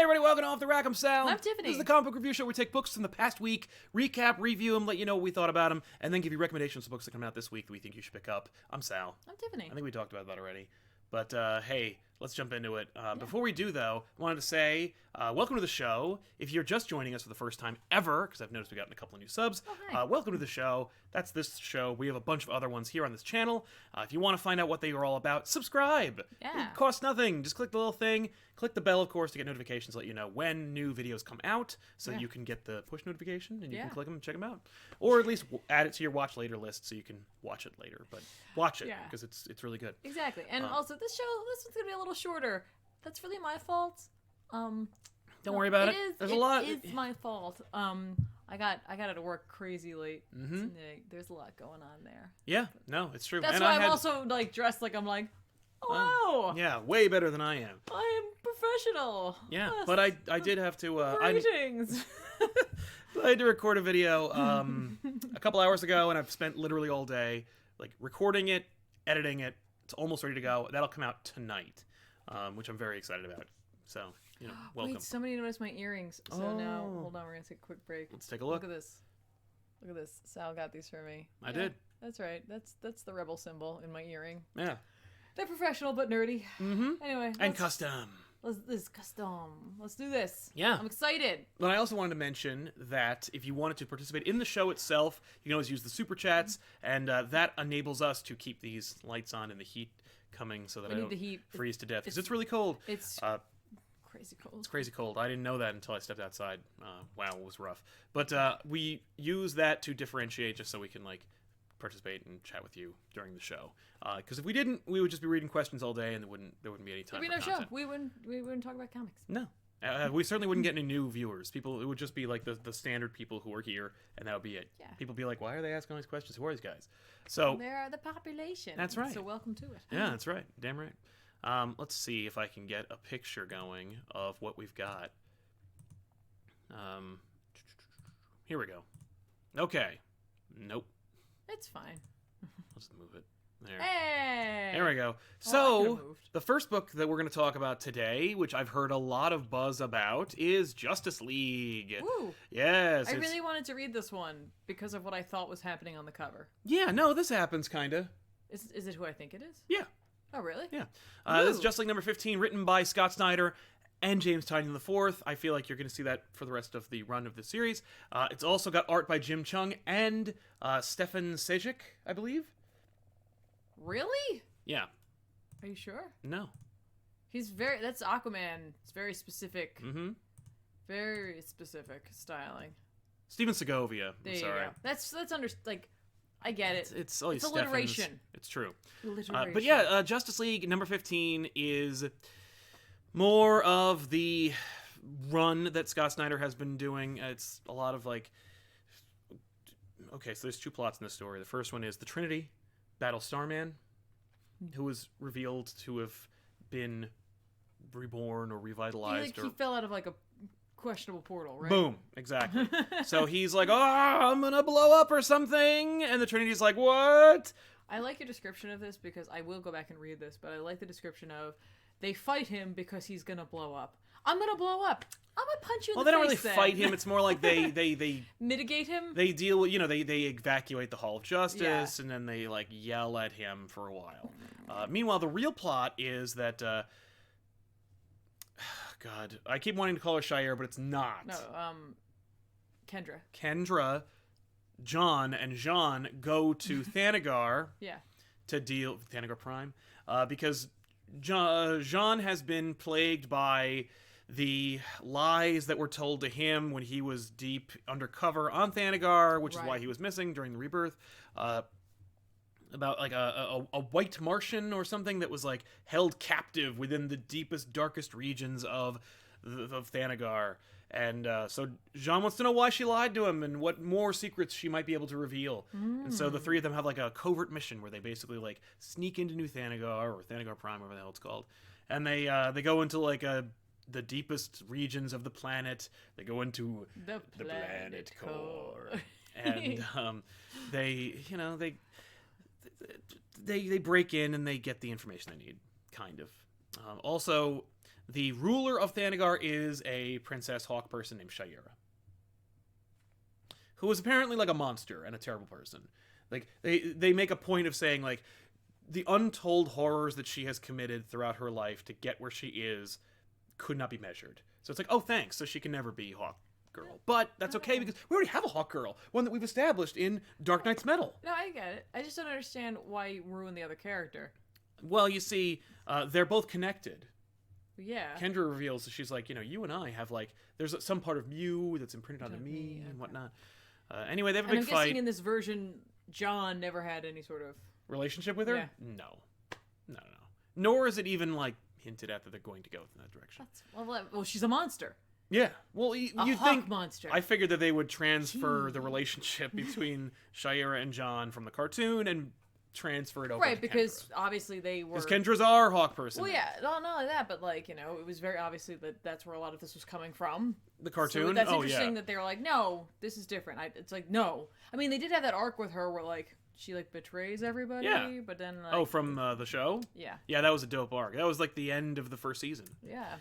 everybody, welcome to Off the Rack. I'm Sal. I'm Tiffany. This is the comic book review show where we take books from the past week, recap, review them, let you know what we thought about them, and then give you recommendations of books that come out this week that we think you should pick up. I'm Sal. I'm Tiffany. I think we talked about that already. But, hey, let's jump into it. Before we do, though, I wanted to say, welcome to the show. If you're just joining us for the first time ever, because I've noticed we've gotten a couple of new subs, welcome to the show. That's this show. We have a bunch of other ones here on this channel. If you want to find out what they are all about, subscribe. Yeah. It costs nothing. Just click the little thing. Click the bell, of course, to get notifications, let you know when new videos come out, so you can get the push notification, and you can click them and check them out. Or at least add it to your watch later list so you can watch it later. But watch it, because it's really good. Exactly. And also, this one's going to be a little shorter. That's really my fault. Don't worry about it. There's a lot. It's my fault. I got out of work crazy late today. There's a lot going on there. Yeah, no, it's true. That's why I'm also like dressed like I'm like, oh wow. Yeah, way better than I am. I am professional. Yeah, but I did have to. Greetings. I had to record a video a couple hours ago, and I've spent literally all day like recording it, editing it. It's almost ready to go. That'll come out tonight, which I'm very excited about. So, welcome. Wait, somebody noticed my earrings. So now, hold on, we're gonna take a quick break. Let's take a look. Look at this. Look at this. Sal got these for me. I did. That's right. That's the rebel symbol in my earring. Yeah. They're professional but nerdy. Anyway. And custom. This custom. Let's do this. Yeah. I'm excited. But I also wanted to mention that if you wanted to participate in the show itself, you can always use the super chats, and that enables us to keep these lights on and the heat coming so that I don't freeze to death. Because it's really cold. It's crazy cold. It's crazy cold. I didn't know that until I stepped outside. Wow, it was rough. But we use that to differentiate just so we can participate and chat with you during the show. Because if we didn't, we would just be reading questions all day, and there wouldn't be any time. There'd for be no content. show. We wouldn't talk about comics. No, we certainly wouldn't get any new viewers. It would just be like the standard people who are here, and that would be it. Yeah. People would be like, why are they asking all these questions? Who are these guys? So they are the population. That's right. So welcome to it. Yeah, that's right. Damn right. Let's see if I can get a picture going of what we've got. Here we go. Okay. Nope. It's fine. Let's move it. There. Hey! There we go. So, the first book that we're going to talk about today, which I've heard a lot of buzz about, is Justice League. Ooh. Yes. I really wanted to read this one because of what I thought was happening on the cover. Yeah, no, this happens, kind of. Is it who I think it is? Yeah. Oh, really? Yeah. This is Justice League number 15, written by Scott Snyder and James Tynion IV. I feel like you're going to see that for the rest of the run of the series. It's also got art by Jim Chung and Stefan Sejic, I believe. Really? Yeah. Are you sure? No. That's Aquaman. It's very specific. Mm-hmm. Very specific styling. Steven Segovia. There you go. That's I get it. It's alliteration. It's true. Alliteration. But yeah, Justice League number 15 is more of the run that Scott Snyder has been doing. It's a lot of okay, so there's two plots in this story. The first one is the Trinity battle Starman, who was revealed to have been reborn or revitalized. He fell out of a questionable portal, right? Boom, exactly. So he's like, oh, I'm gonna blow up or something, and the Trinity's like, what? I like your description of this because I will go back and read this, but I like the description of they fight him because he's gonna blow up. I'm gonna blow up. I'm gonna punch you in the face. Well, they don't really fight him. It's more like they mitigate him. They deal with, they evacuate the Hall of Justice, and then they yell at him for a while. Meanwhile, the real plot is that God, I keep wanting to call her Shire, but it's not. No, Kendra. Kendra, John, and Jean go to Thanagar. Yeah. To deal with Thanagar Prime, because Jean has been plagued by the lies that were told to him when he was deep undercover on Thanagar, which is why he was missing during the rebirth. About a white Martian or something that was held captive within the deepest, darkest regions of Thanagar. And so Jean wants to know why she lied to him and what more secrets she might be able to reveal. And so the three of them have a covert mission where they basically sneak into New Thanagar, or Thanagar Prime, whatever the hell it's called. And they go into the deepest regions of the planet. They go into the planet core. And they break in and they get the information they need, kind of. Also, the ruler of Thanagar is a princess hawk person named Shaira, who is apparently like a monster and a terrible person. Like they make a point of saying like the untold horrors that she has committed throughout her life to get where she is could not be measured. So it's like, oh, thanks. So she can never be Hawk Girl. But that's okay because we already have a Hawk Girl, one that we've established in Dark Knight's Metal. No, I get it. I just don't understand why you ruin the other character. Well, you see, they're both connected. Yeah. Kendra reveals that she's like, you and I have like, there's some part of you that's imprinted onto me and whatnot. Anyway, they have a big I'm fight. guessing in this version, John never had any sort of relationship with her? Yeah. No. Nor is it even like hinted at that they're going to go in that direction. Well, she's a monster. Yeah. Well, you'd think monster. I figured that they would transfer the relationship between Shaira and John from the cartoon and transfer it over. Right, to because Kendra. obviously they were. Because Kendra's our Hawk person. Well, yeah, not only that, but like it was very obviously that's where a lot of this was coming from. The cartoon. So that's interesting that they were like, no, this is different. It's like no. I mean, they did have that arc with her where like she like betrays everybody. Yeah. But then. Like, from the show. Yeah. Yeah, that was a dope arc. That was like the end of the first season. Yeah.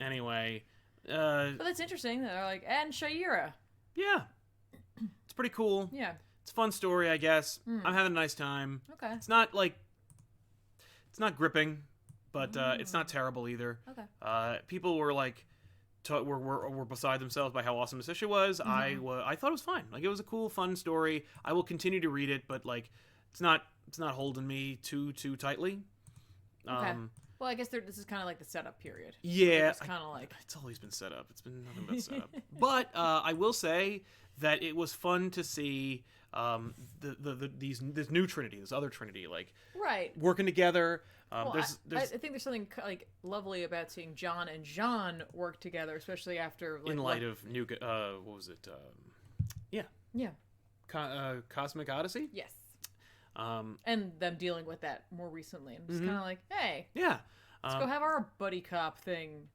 Anyway. But that's interesting. They're like, and Shaira. Yeah. It's pretty cool. Yeah. It's a fun story, I guess. I'm having a nice time. Okay. It's not gripping, but it's not terrible either. Okay. People were like, were beside themselves by how awesome this issue was. I thought it was fine. Like it was a cool, fun story. I will continue to read it, but like it's not holding me too tightly. Okay. Well, I guess this is kind of like the setup period. Yeah, it's kind of like it's always been set up. It's been nothing but setup. But I will say that it was fun to see this new Trinity, this other Trinity, like working together. Well, I think there's something like lovely about seeing John and Jean work together, especially after like, in light of new what was it? Cosmic Odyssey. Yes. And them dealing with that more recently, and just kind of like, hey, let's go have our buddy cop thing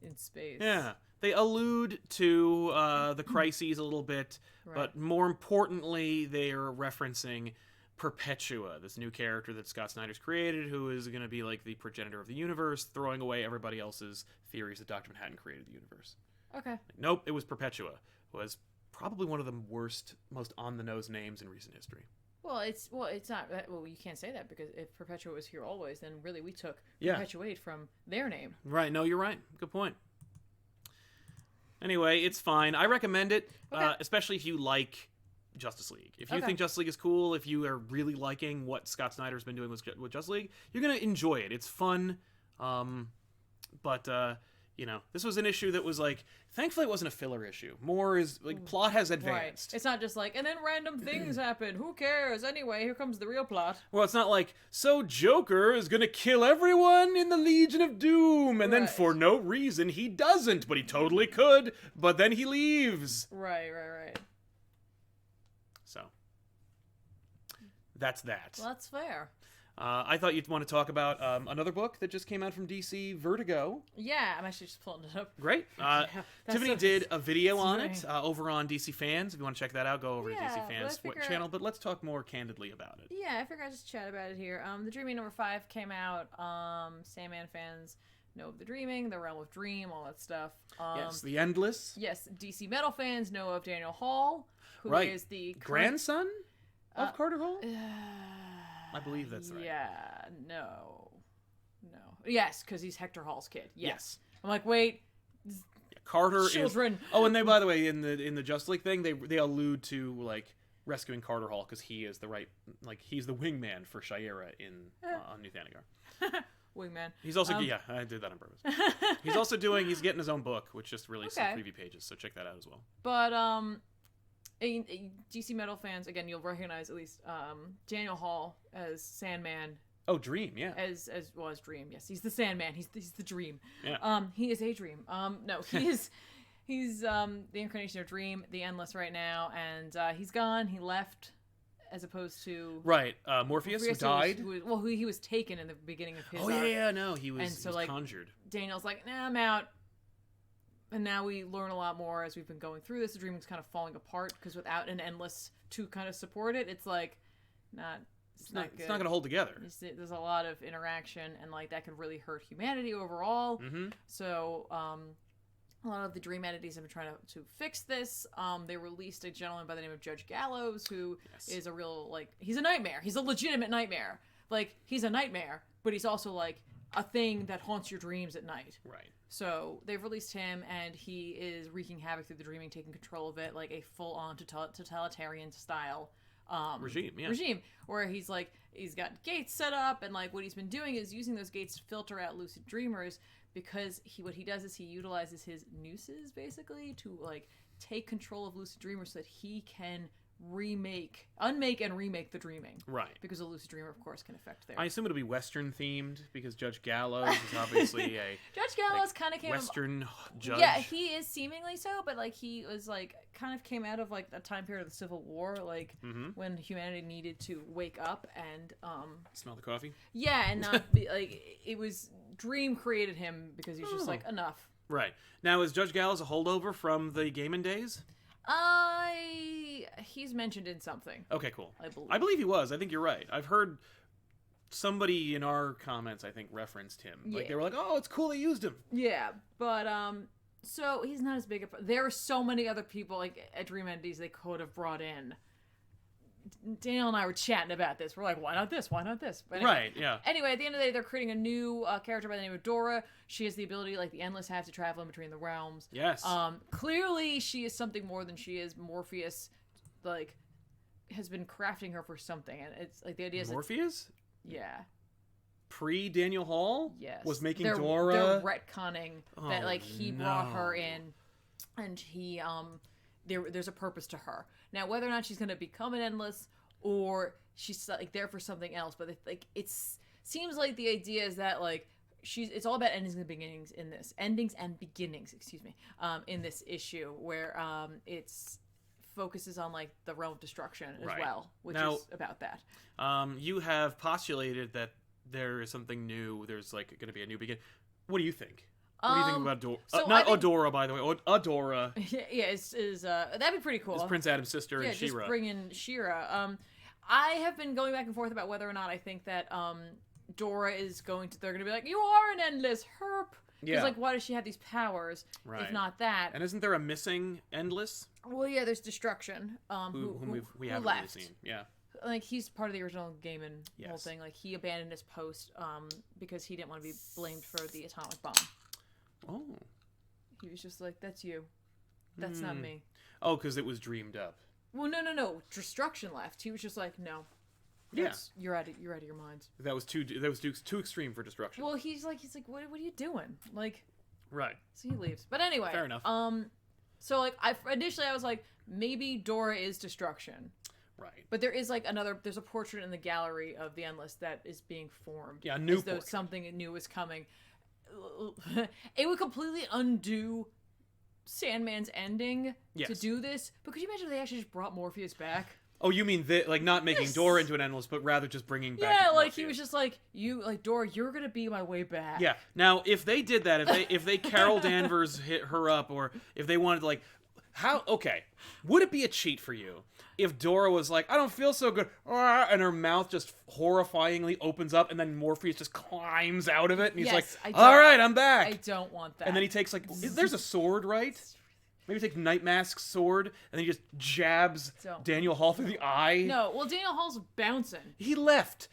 in space. Yeah, they allude to the crises a little bit, but more importantly, they are referencing Perpetua, this new character that Scott Snyder's created, who is going to be like the progenitor of the universe, throwing away everybody else's theories that Dr. Manhattan created the universe. Okay. Nope, it was Perpetua. It was probably one of the worst, most on-the-nose names in recent history. Well, it's not. Well, you can't say that because if Perpetua was here always, then really we took Perpetuate from their name. Right. No, you're right. Good point. Anyway, it's fine. I recommend it, especially if you like Justice League. If you think Justice League is cool, if you are really liking what Scott Snyder's been doing with Justice League, you're gonna enjoy it. It's fun. But this was an issue that was like, thankfully it wasn't a filler issue. More is like plot has advanced. Right. It's not just like, and then random things happen. Who cares? Anyway, here comes the real plot. Well, it's not like, so Joker is gonna kill everyone in the Legion of Doom, and then for no reason he doesn't, but he totally could, but then he leaves. Right. So, that's that. Well, that's fair. I thought you'd want to talk about another book that just came out from DC, Vertigo. Yeah, I'm actually just pulling it up. Great. Tiffany did a video on it over on DC Fans. If you want to check that out, go over to DC Fans channel. But let's talk more candidly about it. Yeah, I figured I'd just chat about it here. The Dreaming #5 came out. Sandman fans know of The Dreaming, The Realm of Dream, all that stuff. Yes, The Endless. Yes, DC Metal fans know of Daniel Hall, who is the grandson of Carter Hall. I believe that's right. Yeah, no. Yes, because he's Hector Hall's kid. Yes. I'm like, wait. Carter children. Oh, and they, by the way, in the Justice League thing, they allude to like rescuing Carter Hall because he is he's the wingman for Shaira on New Thanagar. Wingman. He's also I did that on purpose. He's getting his own book, which just released some preview pages, so check that out as well. But DC Metal fans, again, you'll recognize at least Daniel Hall as Sandman. Oh, Dream, yeah. As Dream, yes. He's the Sandman. He's the Dream. Yeah. He is a Dream. No, he's the incarnation of Dream, the Endless right now, and he's gone. He left, as opposed to Morpheus who died. He was taken in the beginning of his. Oh arc. He was conjured. Daniel's like, nah, I'm out. And now we learn a lot more as we've been going through this. The Dream is kind of falling apart because without an Endless to kind of support it, it's like not It's not good. It's not going to hold together. There's a lot of interaction, and like that could really hurt humanity overall. Mm-hmm. So a lot of the dream entities have been trying to fix this. They released a gentleman by the name of Judge Gallows, who is a real, like, he's a nightmare. He's a legitimate nightmare. Like, he's a nightmare, but he's also like a thing that haunts your dreams at night. Right. So they've released him, and he is wreaking havoc through the dreaming, taking control of it, like a full-on totalitarian style regime, where he's like, he's got gates set up, and like what he's been doing is using those gates to filter out lucid dreamers, because what he does is he utilizes his nooses basically to like take control of lucid dreamers so that he can unmake and remake the dreaming. Right. Because a lucid dreamer, of course, can affect their... I assume it'll be Western themed, because Judge Gallows is obviously a... Judge Gallows kind of came... Western judge. Yeah, he is seemingly so, but like he was like kind of came out of like a time period of the Civil War, like when humanity needed to wake up and... Smell the coffee? Yeah, and not be like... It was... Dream created him because he's just like, enough. Right. Now, is Judge Gallows a holdover from the Gaiman days? He's mentioned in something. Okay, cool. I believe he was. I think you're right. I've heard somebody in our comments, I think, referenced him. Like, they were like, oh, it's cool they used him. Yeah, but, so he's not as big there are so many other people, like, at Dream Entities they could have brought in. Daniel and I were chatting about this. We're like, why not this? Why not this? But anyway, right, yeah. Anyway, at the end of the day, they're creating a new character by the name of Dora. She has the ability, like the Endless have, to travel in between the realms. Yes. Clearly, she is something more than she is. Morpheus, like, has been crafting her for something. And it's, like, the idea is... Morpheus? Yeah. Pre-Daniel Hall? Yes. Was making They're Dora... retconning that, like, he brought her in, and he, there's a purpose to her. Now, whether or not she's going to become an Endless, or she's like there for something else, but seems like the idea is that like it's all about endings and beginnings in this. Endings and beginnings, excuse me, in this issue where it's focuses on like the realm of destruction as well, which is about that. You have postulated that there is something new. There's like going to be a new beginning. What do you think? What do you think about Adora? Not Adora, by the way. Adora. Yeah, that'd be pretty cool. It's Prince Adam's sister and She-Ra. Just bring in She-Ra. I have been going back and forth about whether or not I think that Dora is they're going to be like, you are an Endless, herp. Because, like, why does she have these powers, if not that? And isn't there a missing Endless? Well, yeah, there's Destruction, whom we haven't left. Really seen. Yeah. Like, he's part of the original Gaiman whole thing. Like, he abandoned his post because he didn't want to be blamed for the atomic bomb. Oh. He was just like, that's you. That's not me. Oh, because it was dreamed up. Well, no. Destruction left. He was just like, no. You're out of your mind. That was too extreme for Destruction. Well, he's like, what are you doing? Like, right. So he leaves. But anyway. Fair enough. So like, initially I was like, maybe Dora is Destruction. Right. But there is like there's a portrait in the gallery of the Endless that is being formed. Yeah, a new portrait. As though something new is coming. It would completely undo Sandman's ending to do this. But could you imagine if they actually just brought Morpheus back? Oh, you mean like not making Dora into an Endless, but rather just bringing back Morpheus. Morpheus. He was just like, Dora, you're gonna be my way back. Yeah. Now, if they did that, if they Carol Danvers hit her up, or if they wanted like, would it be a cheat for you if Dora was like, I don't feel so good, and her mouth just horrifyingly opens up, and then Morpheus just climbs out of it, and he's like, all right, I'm back. I don't want that. And then he takes like, there's a sword, right? Maybe take Night Mask's sword, and then he just jabs Daniel Hall through the eye. No, well, Daniel Hall's bouncing. He left.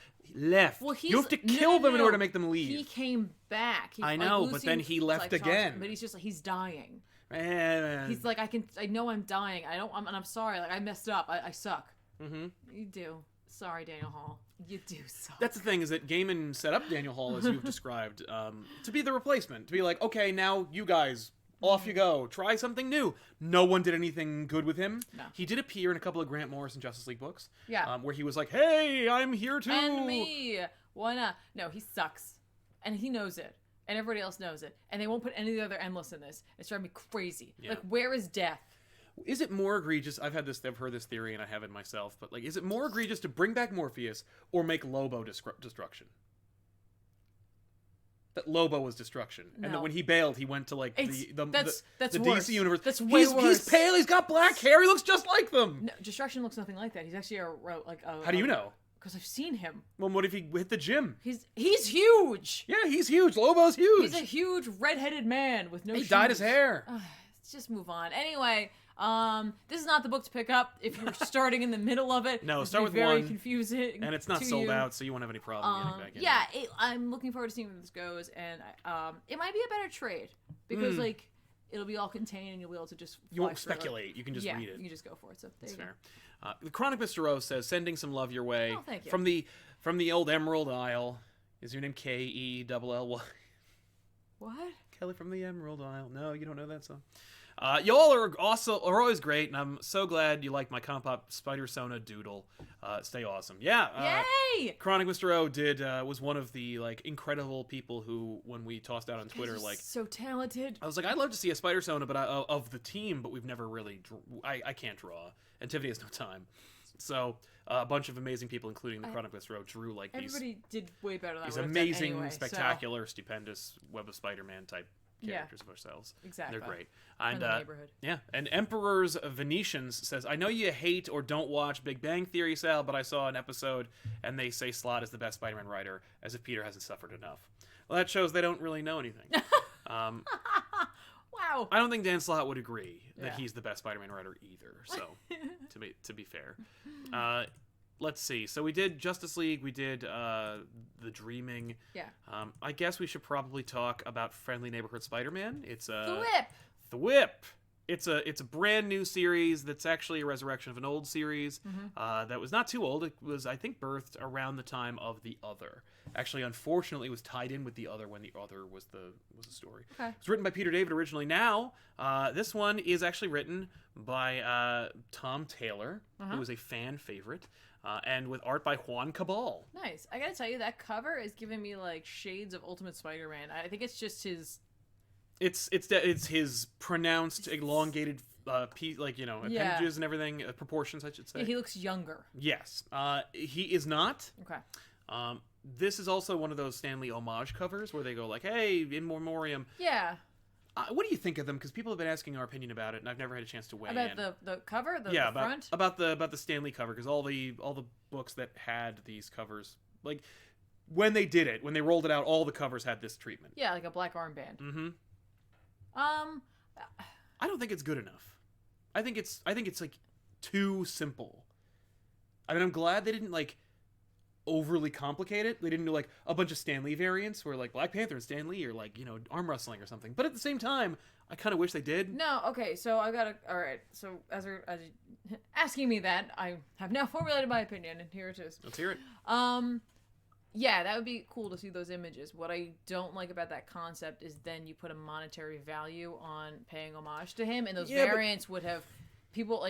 Well, you have to kill them in order to make them leave. He came back. I know, but then he left again. But he's just like, he's dying. Man. He's like, I know I'm dying. I'm sorry. Like, I messed up. I suck. Mm-hmm. You do. Sorry, Daniel Hall. You do suck. That's the thing, is that Gaiman set up Daniel Hall, as you've described, to be the replacement. To be like, okay, now you guys, off you go. Try something new. No one did anything good with him. No. He did appear in a couple of Grant Morrison Justice League books. Yeah. Where he was like, hey, I'm here too. And me. Why not? No, he sucks. And he knows it. And everybody else knows it. And they won't put any of the other Endless in this. It's driving me crazy. Yeah. Like, where is Death? Is it more egregious? I've heard this theory, and I have it myself. But like, is it more egregious to bring back Morpheus or make Lobo Destruction? That Lobo was Destruction, and that when he bailed, he went to like the DC universe. That's way worse. He's pale. He's got black hair. He looks just like them. No, Destruction looks nothing like that. He's actually How do you know? because I've seen him. Well, what if he hit the gym? He's huge. Yeah, he's huge. Lobo's huge. He's a huge redheaded man with no shoes. He dyed his hair. Let's just move on. Anyway, this is not the book to pick up if you're starting in the middle of it. No, start with very one. confusing. And it's not sold out, so you won't have any problem getting back in. Yeah, I'm looking forward to seeing where this goes, and it might be a better trade because like it'll be all contained, and you'll be able to just. You won't speculate. You can just read it. You can just go for it. So there That's you go. fair. The Chronic Mr. Rose says, sending some love your way. Oh, thank you. From the old Emerald Isle. Is your name K-E-L-L-Y? What? Kelly from the Emerald Isle. No, you don't know that song. Y'all are always great, and I'm so glad you like my ComicPOP Spider-Sona doodle. Stay awesome. Yeah. Yay! Chronic Mr. O was one of the like incredible people who, when we tossed out on Twitter, like so talented. I was like, I'd love to see a Spider-Sona, but of the team, but we've never really. I can't draw, and Tiffany has no time. So a bunch of amazing people, including the Chronic Mr. O, drew like everybody did way better than these I would have amazing, done anyway, spectacular, stupendous Web of Spider-Man type characters of ourselves. Exactly. They're great. And the neighborhood. Yeah. And Emperor's Venetians says, I know you hate or don't watch Big Bang Theory, Sal, but I saw an episode and they say Slott is the best Spider-Man writer, as if Peter hasn't suffered enough. Well, that shows they don't really know anything. Wow. I don't think Dan Slott would agree that he's the best Spider-Man writer either. So, to be fair. Let's see. So we did Justice League. We did The Dreaming. Yeah. I guess we should probably talk about Friendly Neighborhood Spider-Man. It's The Whip. The Whip. It's a brand new series that's actually a resurrection of an old series that was not too old. It was, I think, birthed around the time of The Other. Actually, unfortunately, it was tied in with The Other when The Other was the story. Okay. It was written by Peter David originally. Now, this one is actually written by Tom Taylor, who was a fan favorite. And with art by Juan Cabal. Nice. I gotta tell you, that cover is giving me like shades of Ultimate Spider-Man. I think it's just his. It's his pronounced, elongated, appendages and everything, proportions, I should say. Yeah, he looks younger. Yes, he is not. Okay. This is also one of those Stan Lee homage covers where they go like, "Hey, in memoriam." Yeah. What do you think of them? Because people have been asking our opinion about it, and I've never had a chance to weigh in. About the cover, the front? about the Stan Lee cover, because all the books that had these covers, like when they did it, when they rolled it out, all the covers had this treatment. Yeah, like a black armband. Mm-hmm. I don't think it's good enough. I think it's like too simple. I mean, I'm glad they didn't like overly complicate it. They didn't do like a bunch of Stan Lee variants where like Black Panther and Stan Lee are like, arm wrestling or something. But at the same time, I kind of wish they did. No, okay, so I gotta. All right, so as you're asking me that, I have now formulated my opinion, and here it is. Let's hear it. Yeah, that would be cool to see those images. What I don't like about that concept is then you put a monetary value on paying homage to him, and those variants would have people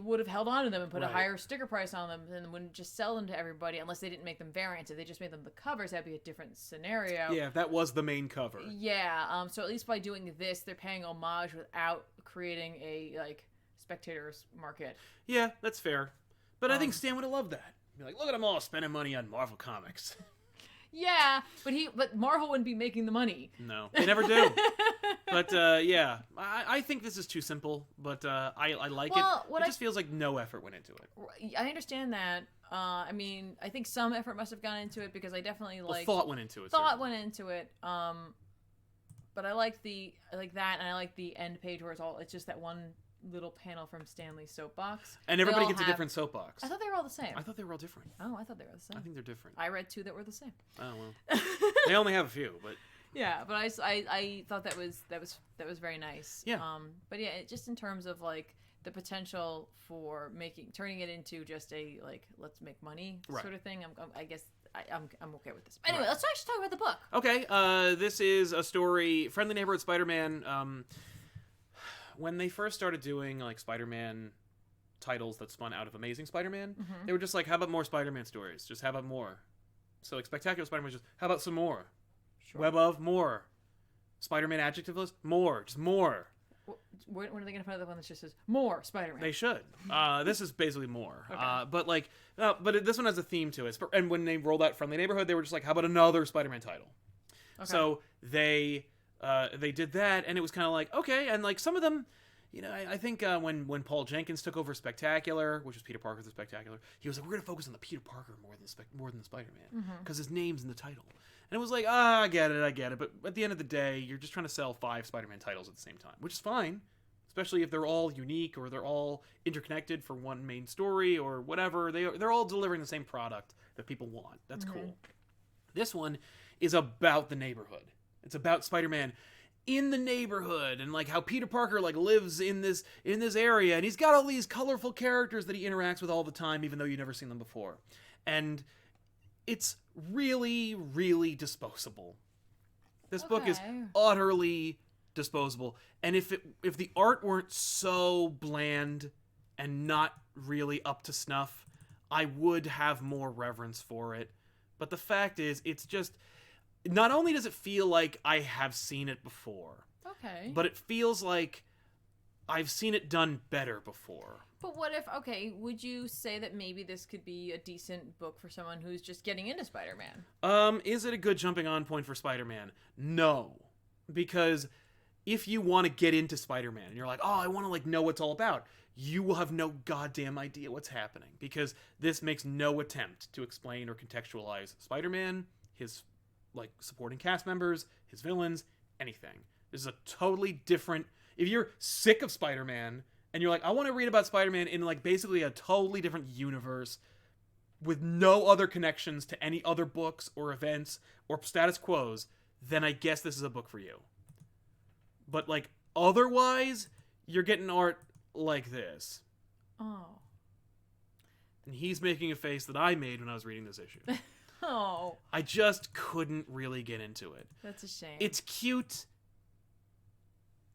would have held on to them and put a higher sticker price on them and wouldn't just sell them to everybody unless they didn't make them variants. If they just made them the covers, that'd be a different scenario. Yeah, if that was the main cover. Yeah, so at least by doing this, they're paying homage without creating a, spectators market. Yeah, that's fair. But I think Stan would have loved that. Be like, look at them all spending money on Marvel Comics. Yeah, but Marvel wouldn't be making the money. No, they never do. But yeah, I think this is too simple. But I like it. It just feels like no effort went into it. I understand that. I mean, I think some effort must have gone into it because I definitely thought went into it. Went into it. But I like that, and I like the end page where it's just that one little panel from Stanley's soapbox. And everybody gets a different soapbox. I thought they were all the same. I thought they were all different. Oh, I thought they were the same. I think they're different. I read 2 that were the same. Oh well. They only have a few, but yeah, but I thought that was very nice. Yeah. But yeah, just in terms of the potential for turning it into just a let's make money sort of thing. I guess I'm okay with this. Anyway, let's actually talk about the book. Okay. This is a story. Friendly Neighborhood Spider-Man. When they first started doing Spider-Man titles that spun out of Amazing Spider-Man, they were just like, how about more Spider-Man stories? Just how about more? So Spectacular Spider-Man was just, how about some more? Sure. Web of, more. Spider-Man adjective list, more. Just more. When are they going to find the one that just says, more Spider-Man? They should. This is basically more. Okay. But this one has a theme to it. And when they rolled out Friendly Neighborhood, they were just like, how about another Spider-Man title? Okay. So they did that, and it was kind of like, okay, and some of them, I think when Paul Jenkins took over Spectacular, which was Peter Parker the Spectacular, he was like, we're going to focus on the Peter Parker more than the Spider-Man, because his name's in the title. And it was like, I get it. But at the end of the day, you're just trying to sell 5 Spider-Man titles at the same time, which is fine, especially if they're all unique or they're all interconnected for one main story or whatever. They're all delivering the same product that people want. That's cool. This one is about the neighborhood. It's about Spider-Man in the neighborhood and like how Peter Parker like lives in this area, and he's got all these colorful characters that he interacts with all the time, even though you've never seen them before. And it's really, really disposable. This book is utterly disposable. And if the art weren't so bland and not really up to snuff, I would have more reverence for it. But the fact is, it's just, not only does it feel like I have seen it before, but it feels like I've seen it done better before. But what if, would you say that maybe this could be a decent book for someone who's just getting into Spider-Man? Is it a good jumping on point for Spider-Man? No. Because if you want to get into Spider-Man and you're like, I want to like know what it's all about, you will have no goddamn idea what's happening, because this makes no attempt to explain or contextualize Spider-Man, his like supporting cast members, his villains, anything. This is a totally different, if you're sick of Spider-Man and you're like, I want to read about Spider-Man in like basically a totally different universe with no other connections to any other books or events or status quos, then I guess this is a book for you. But like otherwise, you're getting art like this. Oh. And he's making a face that I made when I was reading this issue. Oh. I just couldn't really get into it. That's a shame. It's cute.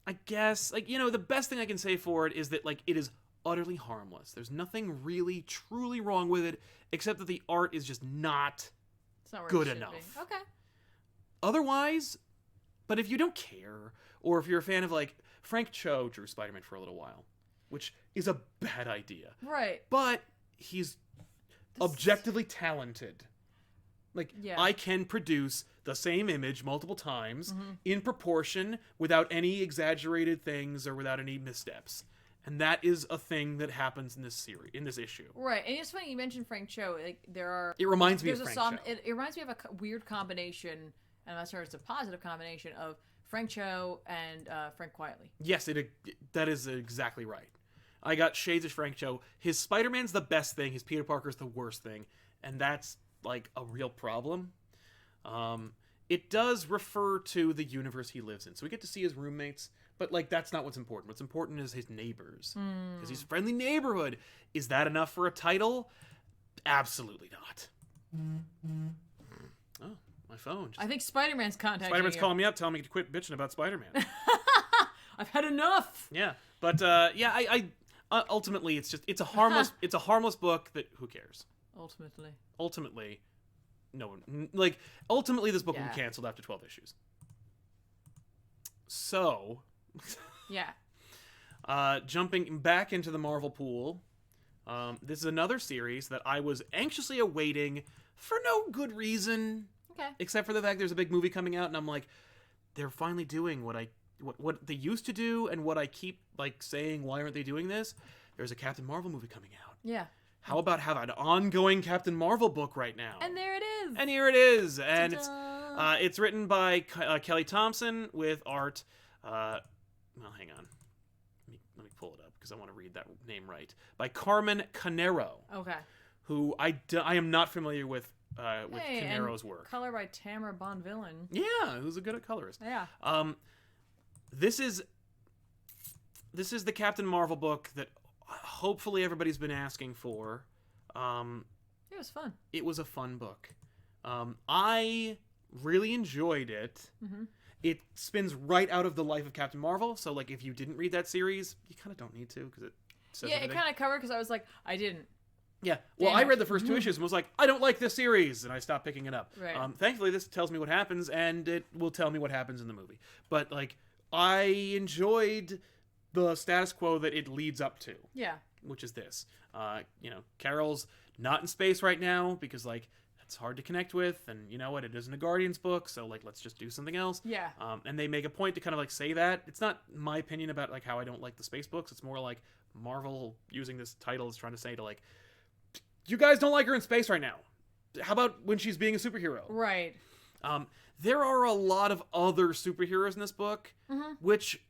I guess, like, the best thing I can say for it is that, like, it is utterly harmless. There's nothing really, truly wrong with it, except that the art is just not good enough. Okay. Otherwise, but if you don't care, or if you're a fan of, like, Frank Cho drew Spider-Man for a little while, which is a bad idea. Right. But he's objectively talented. Like, I can produce the same image multiple times in proportion without any exaggerated things or without any missteps. And that is a thing that happens in this series, in this issue. Right. And it's funny you mentioned Frank Cho. Like, it reminds me of Frank Cho. It reminds me of a weird combination, and I'm not sure it's a positive combination, of Frank Cho and Frank Quietly. Yes, that is exactly right. I got shades of Frank Cho. His Spider-Man's the best thing. His Peter Parker's the worst thing. And that's like a real problem. It does refer to the universe he lives in, so we get to see his roommates, but like that's not what's important. What's important is his neighbors, because he's a friendly neighborhood. Is that enough for a title? Absolutely not. Oh, my phone. I think Spider-Man's contacting Spider-Man's you. calling me up, telling me to quit bitching about Spider-Man. I've had enough. Yeah, but I ultimately it's a harmless book that who cares. Ultimately, no one, like, ultimately this book will be canceled after 12 issues. So, jumping back into the Marvel pool, this is another series that I was anxiously awaiting for no good reason. Okay. Except for the fact there's a big movie coming out, and I'm like, they're finally doing what they used to do, and what I keep like saying, why aren't they doing this? There's a Captain Marvel movie coming out. Yeah. How about have an ongoing Captain Marvel book right now? And there it is. And here it is. And Ta-da! it's written by Kelly Thompson with art. Well, hang on. Let me pull it up because I want to read that name right. By Carmen Canero. Okay. Who I am not familiar with Canero's work. Color by Tamara Bonvillain. Yeah, who's a good colorist. Yeah. This is the Captain Marvel book that hopefully everybody's been asking for. It was fun. It was a fun book. I really enjoyed it. Mm-hmm. It spins right out of the life of Captain Marvel, so like if you didn't read that series, you kind of don't need to, because it says everything. It kind of covered, because I was like, I didn't. Yeah, well, I read the first 2 issues and was like, I don't like this series, and I stopped picking it up. Right. Thankfully, this tells me what happens, and it will tell me what happens in the movie. But like, I enjoyed the status quo that it leads up to. Yeah. Which is this. Carol's not in space right now because, like, it's hard to connect with, and you know what, it isn't a Guardians book, so like let's just do something else. Yeah. And they make a point to kind of like say that. It's not my opinion about like how I don't like the space books. It's more like Marvel using this title is trying to say to like, you guys don't like her in space right now. How about when she's being a superhero? Right. There are a lot of other superheroes in this book, which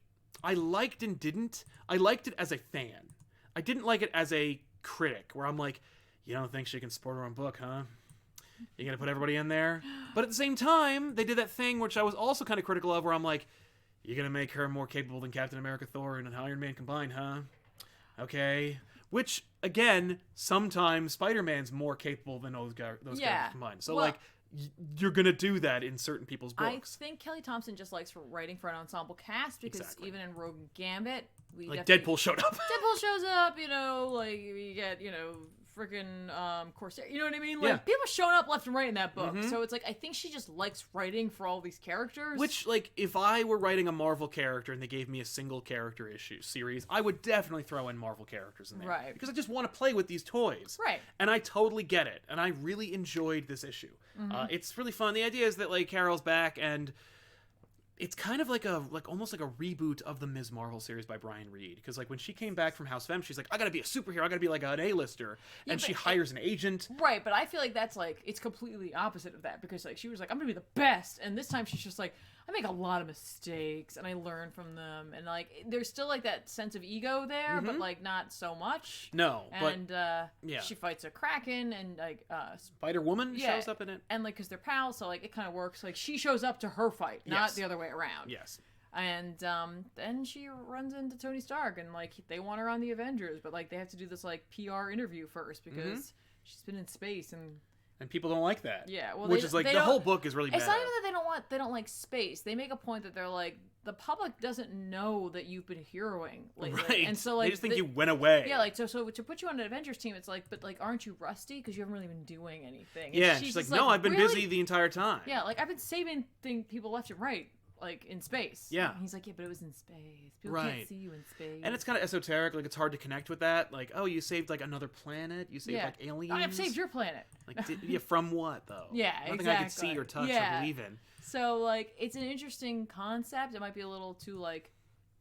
I liked and didn't. I liked it as a fan. I didn't like it as a critic, where I'm like, you don't think she can support her own book, huh? You gonna put everybody in there? But at the same time, they did that thing which I was also kind of critical of, where I'm like, you're gonna make her more capable than Captain America, Thor, and Iron Man combined, huh? Okay. Which, again, sometimes Spider-Man's more capable than those characters combined. So, like, you're gonna do that in certain people's books. I think Kelly Thompson just likes writing for an ensemble cast, because even in Rogue and Gambit, Deadpool showed up. Deadpool shows up, you know, like we get, you know, freaking Corsair, you know what I mean? Like people showing up left and right in that book. So it's like I think she just likes writing for all these characters. Which, like, if I were writing a Marvel character and they gave me a single character issue series, I would definitely throw in Marvel characters in there. Right. Because I just want to play with these toys. Right. And I totally get it. And I really enjoyed this issue. It's really fun. The idea is that, like, Carol's back, and it's kind of like almost like a reboot of the Ms. Marvel series by Brian Reed. Because, like, when she came back from House Femme, she's like, I gotta be a superhero. I gotta be like an A-lister. And she hires an agent. Right, but I feel like that's like, it's completely opposite of that. Because, like, she was like, I'm gonna be the best. And this time she's just like, I make a lot of mistakes and I learn from them. And, like, there's still, like, that sense of ego there, but, like, not so much. No, and, she fights a Kraken, and, like, Spider-Woman shows up in it. And, like, because they're pals, so, like, it kind of works. Like, she shows up to her fight, not the other way around. Yes. And then she runs into Tony Stark, and, like, they want her on the Avengers, but, like, they have to do this, like, PR interview first, because she's been in space, and people don't like that. Yeah, well, which is like the whole book is really bad. It's not even that they don't like space. They make a point that they're like, the public doesn't know that you've been heroing lately. Right. And so, like, they just think you went away. Yeah, like, so to put you on an Avengers team, it's like, but, like, aren't you rusty? Because you haven't really been doing anything. And yeah, she's like, no, I've been busy the entire time. Yeah, like, I've been saving people left and right, like, in space. Yeah. And he's like, yeah, but it was in space. People can't see you in space. And it's kind of esoteric. Like, it's hard to connect with that. Like, oh, you saved, like, another planet? You saved, like, aliens? I've saved your planet. Like, from what, though? Yeah, Nothing I could see or touch or believe in. So, like, it's an interesting concept. It might be a little too, like,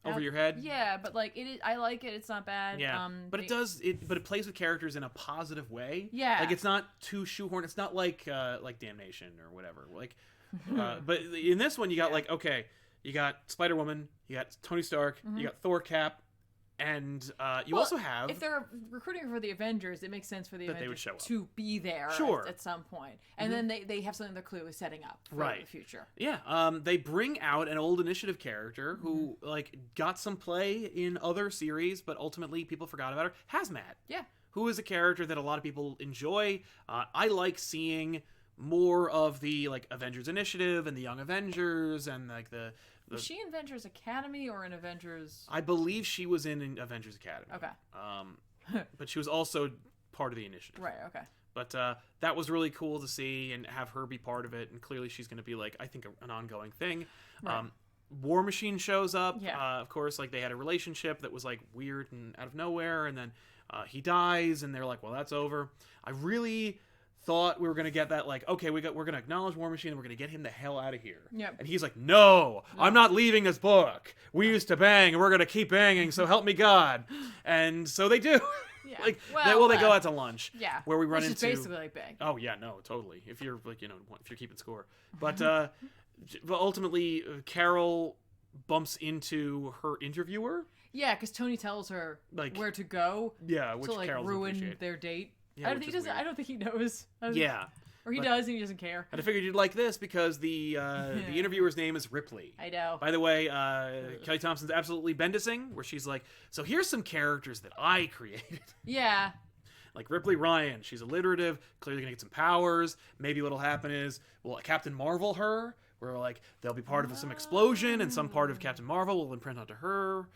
over your head. Yeah, but, like, it is, I like it. It's not bad. Yeah, but it plays with characters in a positive way. Yeah, like, it's not too shoehorned. It's not like Damnation or whatever. Like, but in this one, you got like, okay, you got Spider-Woman, you got Tony Stark, you got Thor, Cap. And you also have... If they're recruiting for the Avengers, it makes sense for the Avengers to be there at some point. And then they have something they're clearly setting up for the future. Yeah. They bring out an old Initiative character who like got some play in other series, but ultimately people forgot about her. Hazmat. Yeah. Who is a character that a lot of people enjoy. I like seeing more of the like Avengers Initiative and the Young Avengers and like the... Was she in Avengers Academy or in Avengers... I believe she was in Avengers Academy. Okay. But she was also part of the Initiative. Right, okay. But that was really cool to see and have her be part of it. And clearly she's going to be, like, I think an ongoing thing. Right. War Machine shows up. Yeah. Of course, like, they had a relationship that was, like, weird and out of nowhere. And then he dies, and they're like, well, that's over. I really... thought we were going to get that, like, okay, we're going to acknowledge War Machine and we're going to get him the hell out of here. Yep. And he's like, no, I'm not leaving this book. We used to bang and we're going to keep banging, so help me God. And so they do. Yeah. Like, they go out to lunch. Yeah. Where we run Which into... is basically like bang. Oh, yeah, no, totally. If you're, like, you know, if you're keeping score. But ultimately, Carol bumps into her interviewer. Yeah, because Tony tells her like where to go. Yeah, which to, like, Carol ruin their date. Yeah, I don't think he knows. Yeah. Or he does and he doesn't care. And I figured you'd like this because the interviewer's name is Ripley. I know. By the way, Kelly Thompson's absolutely Bendising, where she's like, so here's some characters that I created. Yeah. Like Ripley Ryan. She's alliterative, clearly going to get some powers. Maybe what'll happen is, we'll Captain Marvel her, where like they'll be part of some explosion and some part of Captain Marvel will imprint onto her.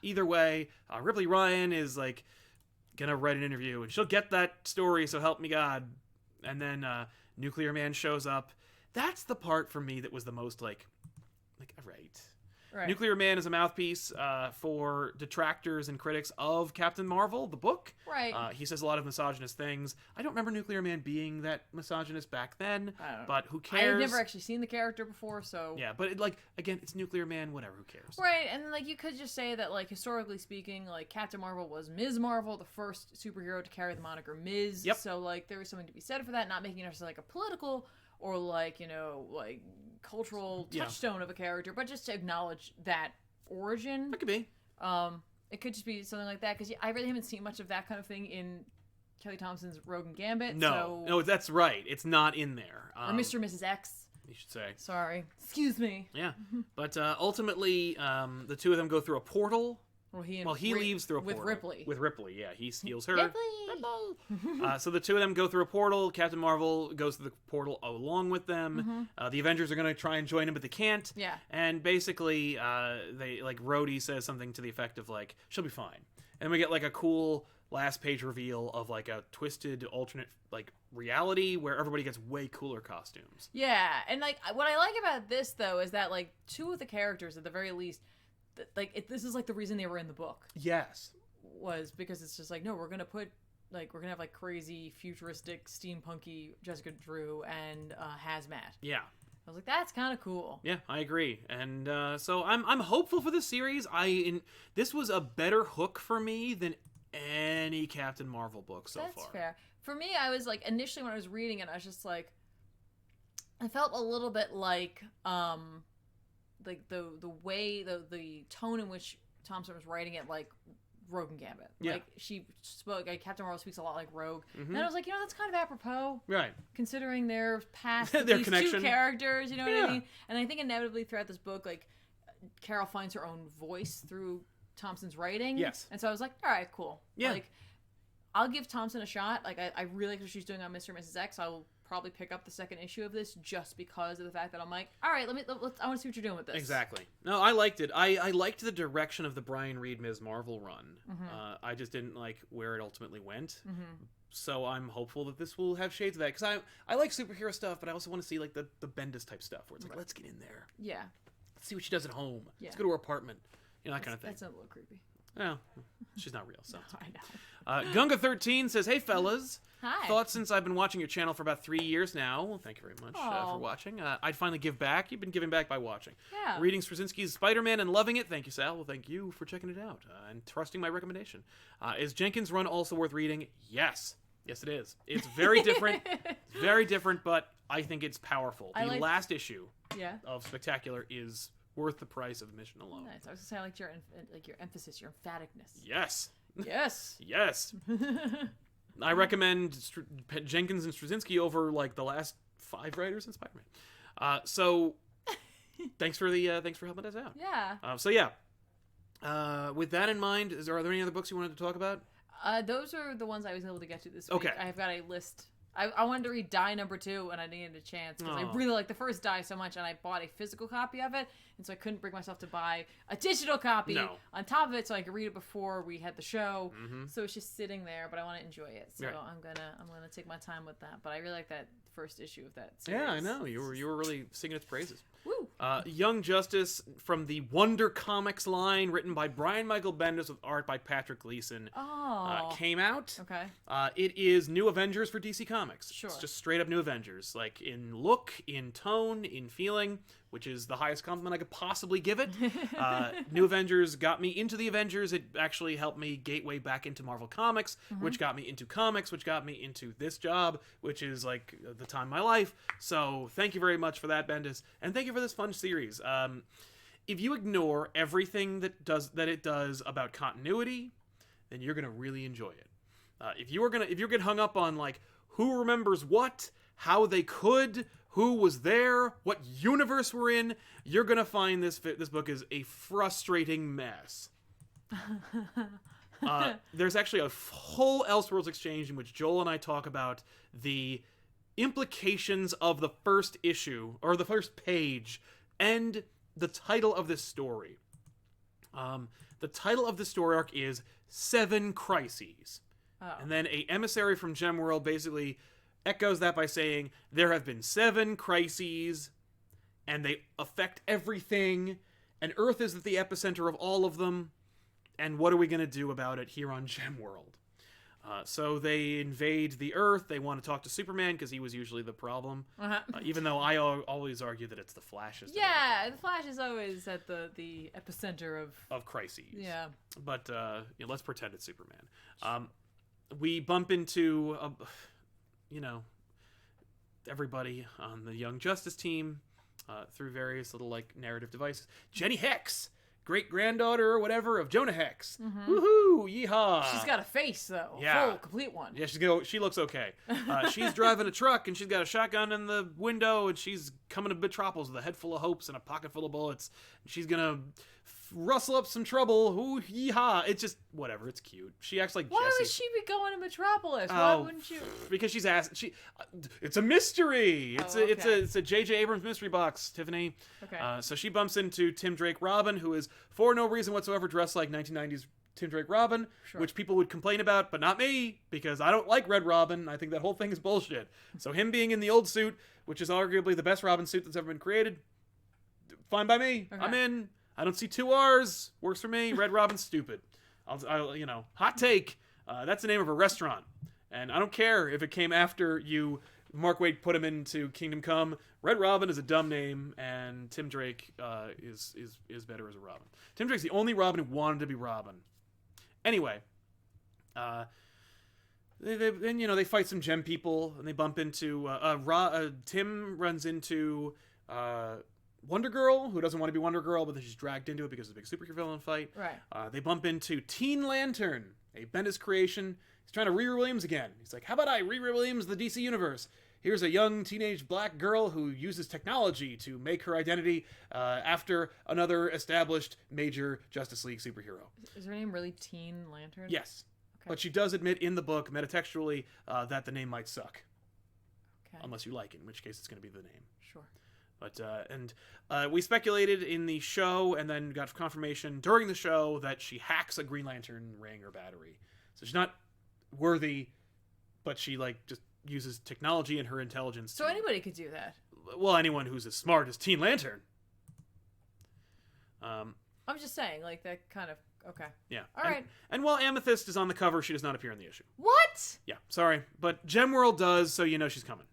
Either way, Ripley Ryan is like gonna write an interview and she'll get that story, so help me God. And then Nuclear Man shows up. That's the part for me that was the most like all right. Right. Nuclear Man is a mouthpiece for detractors and critics of Captain Marvel, the book. Right. He says a lot of misogynist things. I don't remember Nuclear Man being that misogynist back then, but who cares? I've never actually seen the character before, so... Yeah, but again, it's Nuclear Man, whatever, who cares? Right, and like you could just say that, like, historically speaking, like, Captain Marvel was Ms. Marvel, the first superhero to carry the moniker Ms. Yep. So, like, there was something to be said for that, not making it necessarily like a political or, like, you know, like, cultural touchstone of a character, but just to acknowledge that origin. That could be. It could just be something like that, because I really haven't seen much of that kind of thing in Kelly Thompson's Rogue and Gambit. No, that's right. It's not in there. Or Mr. and Mrs. X. You should say. Sorry. Excuse me. Yeah. But ultimately, the two of them go through a portal. Well, he leaves through a portal. With Ripley, yeah. He steals her. Ripley! So the two of them go through a portal. Captain Marvel goes through the portal along with them. The Avengers are going to try and join him, but they can't. Yeah. And basically, they Rhodey says something to the effect of, like, she'll be fine. And we get, like, a cool last page reveal of, like, a twisted alternate, like, reality where everybody gets way cooler costumes. Yeah. And, like, what I like about this, though, is that, like, two of the characters, at the very least, this is like the reason they were in the book. Yes. Was because it's just like, no, we're gonna have like crazy futuristic steampunky Jessica Drew and Hazmat. Yeah. I was like, that's kind of cool. Yeah, I agree, and so I'm hopeful for this series. This was a better hook for me than any Captain Marvel book so far. That's fair. For me, I was like, initially when I was reading it, I was just like, I felt a little bit like the way the tone in which Thompson was writing it, like Rogue and Gambit. Yeah. Like she spoke, like Captain Marvel speaks a lot like Rogue. And I was like, you know, that's kind of apropos. Right. Considering their past, their these connection. two characters, you know what I mean? And I think inevitably throughout this book, like Carol finds her own voice through Thompson's writing. Yes. And so I was like, all right, cool. Yeah. Like, I'll give Thompson a shot. Like, I really like what she's doing on Mr. and Mrs. X. I will probably pick up the second issue of this just because of the fact that I'm like, all right, I want to see what you're doing with this. Exactly. No, I liked it. I liked the direction of the Brian Reed Ms. Marvel run. I just didn't like where it ultimately went. So I'm hopeful that this will have shades of that, because I like superhero stuff, but I also want to see like the Bendis type stuff where it's like, let's get in there. Yeah. Let's see what she does at home. Yeah. Let's go to her apartment. You know, that kind of thing. That's a little creepy. Well, she's not real, so. I know. Gunga13 says, hey, fellas. Hi. Thought since I've been watching your channel for about 3 years now. Well, thank you very much for watching. I'd finally give back. You've been giving back by watching. Yeah. Reading Straczynski's Spider-Man and loving it. Thank you, Sal. Well, thank you for checking it out and trusting my recommendation. Is Jenkins' run also worth reading? Yes. Yes, it is. It's very different. Very different, but I think it's powerful. The last issue of Spectacular is worth the price of admission alone. Nice. I was gonna say, I like your emphasis, your emphaticness. Yes. Yes. Yes. I recommend Jenkins and Straczynski over like the last 5 writers in Spider-Man. So thanks for helping us out. Yeah. With that in mind, are there any other books you wanted to talk about? Those are the ones I was able to get to this week. Okay. I've got a list. I wanted to read Die #2, and I needed a chance because I really like the first Die so much, and I bought a physical copy of it, and so I couldn't bring myself to buy a digital copy on top of it, so I could read it before we had the show. So it's just sitting there, but I want to enjoy it, so I'm gonna take my time with that. But I really like that first issue of that series. Yeah, I know you were really singing its praises. Woo! Young Justice from the Wonder Comics line, written by Brian Michael Bendis with art by Patrick Gleason, came out. Okay. It is New Avengers for DC Comics. Sure. It's just straight up New Avengers, like in look, in tone, in feeling, which is the highest compliment I could possibly give it. New Avengers got me into the Avengers. It actually helped me gateway back into Marvel Comics, which got me into comics, which got me into this job, which is like the time of my life. So thank you very much for that, Bendis, and thank you for this fun series. If you ignore everything that it does about continuity, then you're gonna really enjoy it. If you get hung up on like who remembers what, how they could, who was there, what universe we're in, you're gonna find this book is a frustrating mess. There's actually a whole Elseworlds exchange in which Joel and I talk about the implications of the first issue, or the first page, and the title of this story. The title of the story arc is 7 Crises. And then a emissary from Gemworld basically echoes that by saying, there have been 7 crises, and they affect everything, and Earth is at the epicenter of all of them. And what are we going to do about it here on Gemworld? So they invade the Earth. They want to talk to Superman because he was usually the problem. Even though I always argue that it's the Flash's. Yeah, the Flash is always at the epicenter of crises. Yeah. But let's pretend it's Superman. We bump into, everybody on the Young Justice team through various little narrative devices. Jenny Hex, great-granddaughter or whatever of Jonah Hex. Woohoo! Yeehaw! She's got a face, though. Yeah. Full, complete one. Yeah, she looks okay. She's driving a truck, and she's got a shotgun in the window, and she's coming to Metropolis with a head full of hopes and a pocket full of bullets. And she's gonna rustle up some trouble. Ooh, yeehaw! It's just, whatever, it's cute. She acts like Why Jessie. would she be going to Metropolis? Why wouldn't you? Because she's asked. It's a mystery. It's a J.J. Abrams mystery box, Tiffany. Okay. So she bumps into Tim Drake Robin, who is for no reason whatsoever dressed like 1990s Tim Drake Robin, which people would complain about, but not me, because I don't like Red Robin. I think that whole thing is bullshit. So him being in the old suit, which is arguably the best Robin suit that's ever been created, fine by me. Okay. I'm in. I don't see two R's. Works for me. Red Robin's stupid. I'll hot take. That's the name of a restaurant, and I don't care if it came after Mark Waid put him into Kingdom Come. Red Robin is a dumb name, and Tim Drake is better as a Robin. Tim Drake's the only Robin who wanted to be Robin. Anyway, they fight some gem people, and they bump into Tim runs into Wonder Girl, who doesn't want to be Wonder Girl, but then she's dragged into it because of the big superhero villain fight. Right. They bump into Teen Lantern, a Bendis creation. He's trying to Riri Williams again. He's like, how about I Riri Williams the DC Universe? Here's a young teenage black girl who uses technology to make her identity after another established major Justice League superhero. Is her name really Teen Lantern? Yes. Okay. But she does admit in the book, metatextually, that the name might suck. Okay. Unless you like it, in which case it's going to be the name. Sure. But we speculated in the show and then got confirmation during the show that she hacks a Green Lantern ring or battery. So she's not worthy, but she just uses technology and her intelligence. So anybody could do that. Well, anyone who's as smart as Teen Lantern. I'm just saying, that kind of okay. Yeah. All right. And while Amethyst is on the cover, she does not appear in the issue. What? Yeah. Sorry, but Gemworld does, so you know she's coming.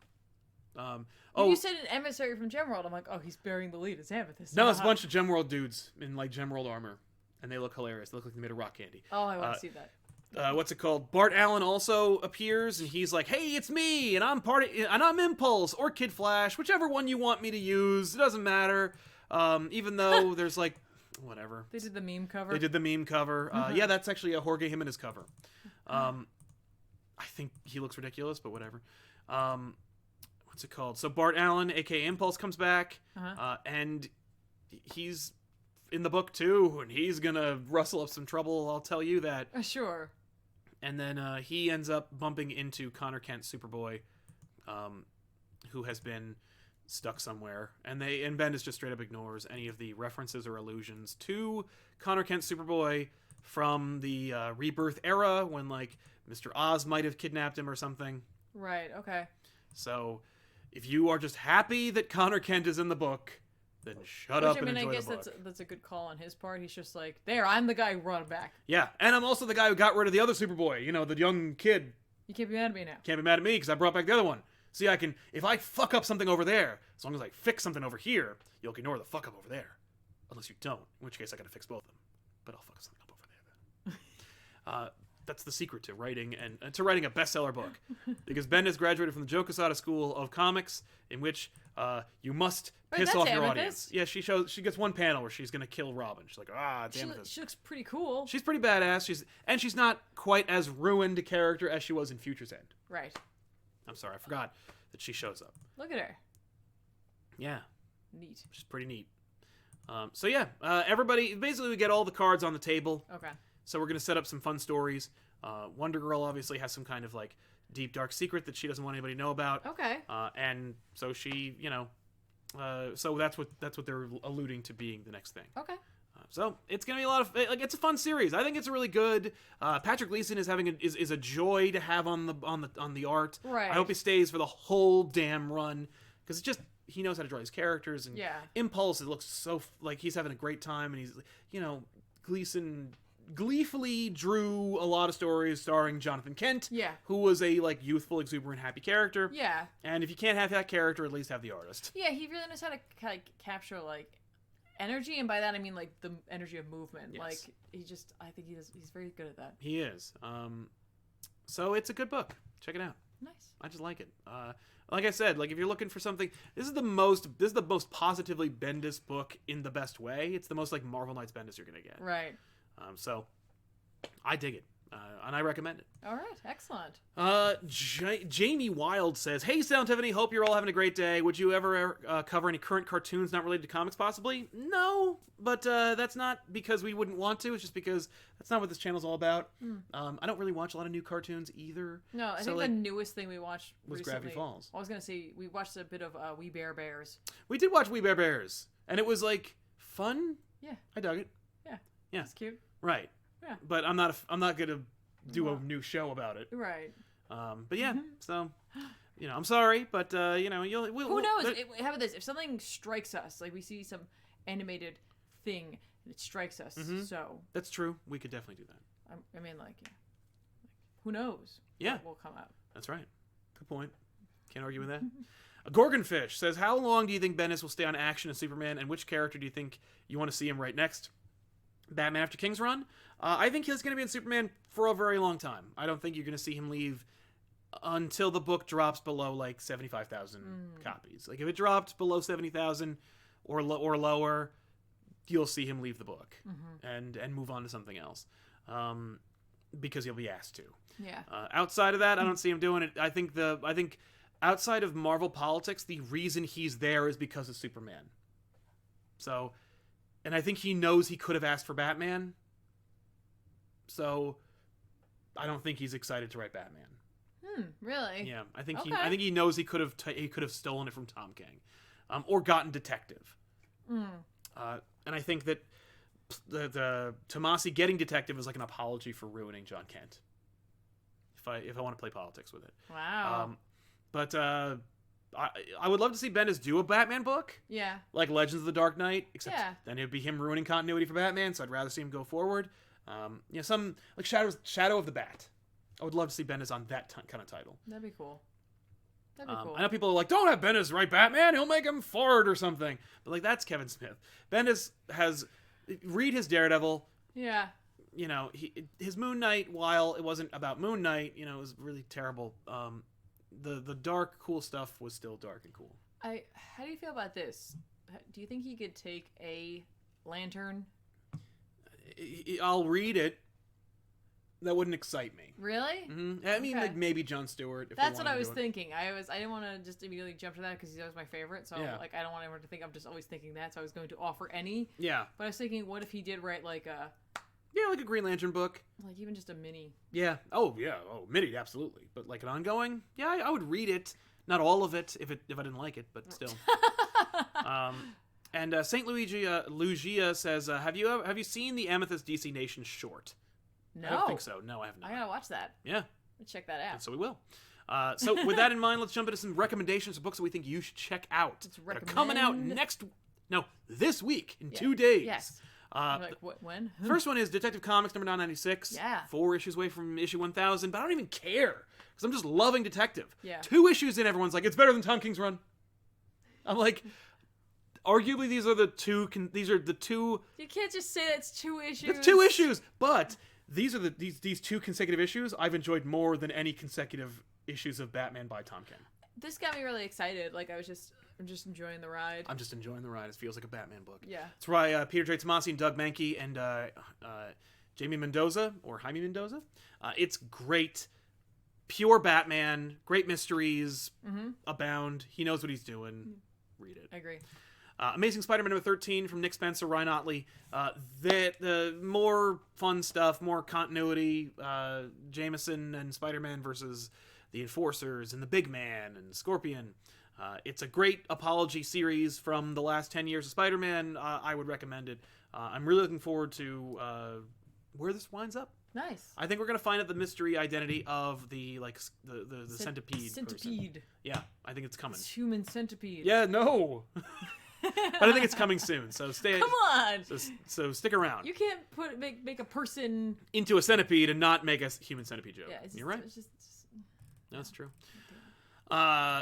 You said an emissary from Gemworld. I'm like, oh, he's bearing the lead as Amethyst. No, it's a bunch of Gemworld dudes in Gemworld armor, and they look hilarious. They look like they made of rock candy. Oh, I want to see that. What's it called? Bart Allen also appears, and he's like, "Hey, it's me, and I'm Impulse or Kid Flash, whichever one you want me to use. It doesn't matter." Even though there's whatever. They did the meme cover. They did the meme cover. Yeah, that's actually a Jorge Jimenez cover. I think he looks ridiculous, but whatever. What's it called? So Bart Allen, aka Impulse, comes back, and he's in the book too, and he's gonna rustle up some trouble. I'll tell you that. Sure. And then he ends up bumping into Connor Kent, Superboy, who has been stuck somewhere, and Bendis just straight up ignores any of the references or allusions to Connor Kent, Superboy from the Rebirth era when Mr. Oz might have kidnapped him or something. Right. Okay. So, if you are just happy that Connor Kent is in the book, then shut up and enjoy the book. I guess that's a good call on his part. He's just there, I'm the guy who brought him back. Yeah, and I'm also the guy who got rid of the other Superboy, the young kid. You can't be mad at me now. Can't be mad at me because I brought back the other one. See, if I fuck up something over there, as long as I fix something over here, you'll ignore the fuck up over there. Unless you don't, in which case I gotta fix both of them. But I'll fuck something up over there then. That's the secret to writing and to writing a bestseller book, because Bendis graduated from the Joe Quesada School of Comics, in which you must piss off your audience. Yeah, she gets one panel where she's gonna kill Robin. She's like, damn it. She looks pretty cool. She's pretty badass. She's not quite as ruined a character as she was in Future's End. Right. I'm sorry, I forgot that she shows up. Look at her. Yeah. Neat. She's pretty neat. So yeah, everybody, basically we get all the cards on the table. Okay. So we're going to set up some fun stories. Wonder Girl obviously has some kind of deep dark secret that she doesn't want anybody to know about. Okay. And so she, so that's what they're alluding to being the next thing. Okay. So it's going to be a lot of it's a fun series. I think it's a really good. Patrick Gleason is is a joy to have on the art. Right. I hope he stays for the whole damn run, because he knows how to draw these characters, and Yeah. Impulse, it looks so like he's having a great time, and he's, you know, Gleason gleefully drew a lot of stories starring Jonathan Kent, Yeah. who was a like youthful, exuberant, happy character. Yeah. And if you can't have that character, at least have the artist. Yeah, he really knows how to like capture like energy, and by that I mean like the energy of movement. Yes. Like I think he's very good at that. He is. So it's a good book. Check it out. Nice. I just like it. Like I said, like if you're looking for something, this is the most positively Bendis book in the best way. It's the most like Marvel Knights Bendis you're gonna get. Right. So I dig it, and I recommend it. All right, excellent. Jamie Wild says, "Hey, Sound Tiffany, hope you're all having a great day. Would you ever cover any current cartoons not related to comics, possibly?" No, but that's not because we wouldn't want to. It's just because that's not what this channel's all about. I don't really watch a lot of new cartoons either. No, I think the newest thing we watched was recently, Gravity Falls. I was gonna say we watched a bit of We Bare Bears. We did watch We Bare Bears, and it was like fun. Yeah, I dug it. Yeah, it's cute. Right. Yeah, but I'm not gonna do a new show about it. Right. But yeah, so you know, I'm sorry, but you know, who knows? How about this? If something strikes us, like we see some animated thing, and it strikes us. So that's true. We could definitely do that. I mean, like, who knows? Yeah, what will come out. That's right. Good point. Can't argue with that. Gorgonfish says, "How long do you think Bendis will stay on Action and Superman, and which character do you think you want to see him write next? Batman after King's Run? I think he's going to be in Superman for a very long time. I don't think you're going to see him leave until the book drops below like 75,000 copies. Like if it dropped below 70,000 or lower, you'll see him leave the book and move on to something else, because he'll be asked to. Yeah. Outside of that, I don't see him doing it. I think outside of Marvel politics, the reason he's there is because of Superman. So, and I think he knows he could have asked for Batman. So, I don't think he's excited to write Batman. Really? Yeah, I think he knows he could have stolen it from Tom King, or gotten Detective. And I think that the Tomasi getting Detective is like an apology for ruining John Kent. If I want to play politics with it. Wow. But I would love to see Bendis do a Batman book. Yeah. Like Legends of the Dark Knight, except then it'd be him ruining continuity for Batman, so I'd rather see him go forward. Some like Shadow of the Bat. I would love to see Bendis on that kind of title. That'd be cool. That'd be cool. I know people are like, don't have Bendis write Batman, he'll make him fart or something. But like, that's Kevin Smith. Bendis read his Daredevil. Yeah. You know, his Moon Knight, while it wasn't about Moon Knight, you know, it was really terrible. The dark, cool stuff was still dark and cool. How do you feel about this? Do you think he could take a Lantern? I'll read it. That wouldn't excite me. Really? Mm-hmm. I mean, like maybe Jon Stewart. That's what I was thinking. I didn't want to just immediately jump to that because he's always my favorite. So like, I don't want everyone to think I'm just always thinking that. So I was going to offer any. Yeah. But I was thinking, what if he did write like a. Yeah, like a Green Lantern book. Like even just a mini. Yeah. Oh, yeah. Oh, mini, absolutely. But like an ongoing? Yeah, I would read it. Not all of it if I didn't like it, but still. And St. Lugia says, have you seen the Amethyst DC Nation short? No. I don't think so. No, I have not. I gotta watch that. Yeah. Let's check that out. And so we will. So with that in mind, let's jump into some recommendations of books that we think you should check out. They're coming out this week in 2 days. Yes. Like when? First one is Detective Comics number 996. Yeah. 4 issues away from issue 1000, but I don't even care because I'm just loving Detective. Yeah. 2 issues in, everyone's like, it's better than Tom King's run. I'm like, arguably these are the two. You can't just say that's 2 issues. It's 2 issues, but these are these 2 consecutive issues I've enjoyed more than any consecutive issues of Batman by Tom King. This got me really excited. Like I'm just enjoying the ride. I'm just enjoying the ride. It feels like a Batman book. Yeah. That's why Peter J. Tomasi and Doug Mahnke and Jaime Mendoza. It's great. Pure Batman. Great mysteries abound. He knows what he's doing. Read it. I agree. Amazing Spider-Man number 13 from Nick Spencer, Ryan Ottley. The more fun stuff, more continuity. Jameson and Spider-Man versus the Enforcers and the Big Man and Scorpion. It's a great apology series from the last 10 years of Spider-Man. I would recommend it. I'm really looking forward to where this winds up. Nice. I think we're gonna find out the mystery identity of the the centipede. Centipede. Person. Yeah, I think it's coming. It's human centipede. Yeah, no. But I think it's coming soon. So stay. Come on. So stick around. You can't make a person into a centipede and not make a human centipede joke. Yeah, You're right. It's just That's true.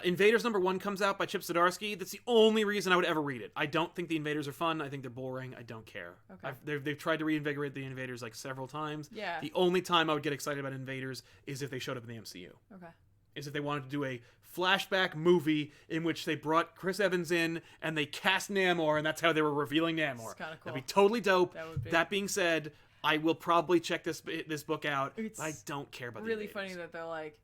Invaders #1 comes out by Chip Zdarsky. That's the only reason I would ever read it. I don't think the Invaders are fun. I think they're boring. I don't care. Okay. They've tried to reinvigorate the Invaders like several times. Yeah. The only time I would get excited about Invaders is if they showed up in the MCU. Okay. Is if they wanted to do a flashback movie in which they brought Chris Evans in and they cast Namor, and that's how they were revealing Namor. That's kind of cool. That'd be totally dope. That would be. That being said, I will probably check this book out. I don't care about really the funny Invaders. that they're like,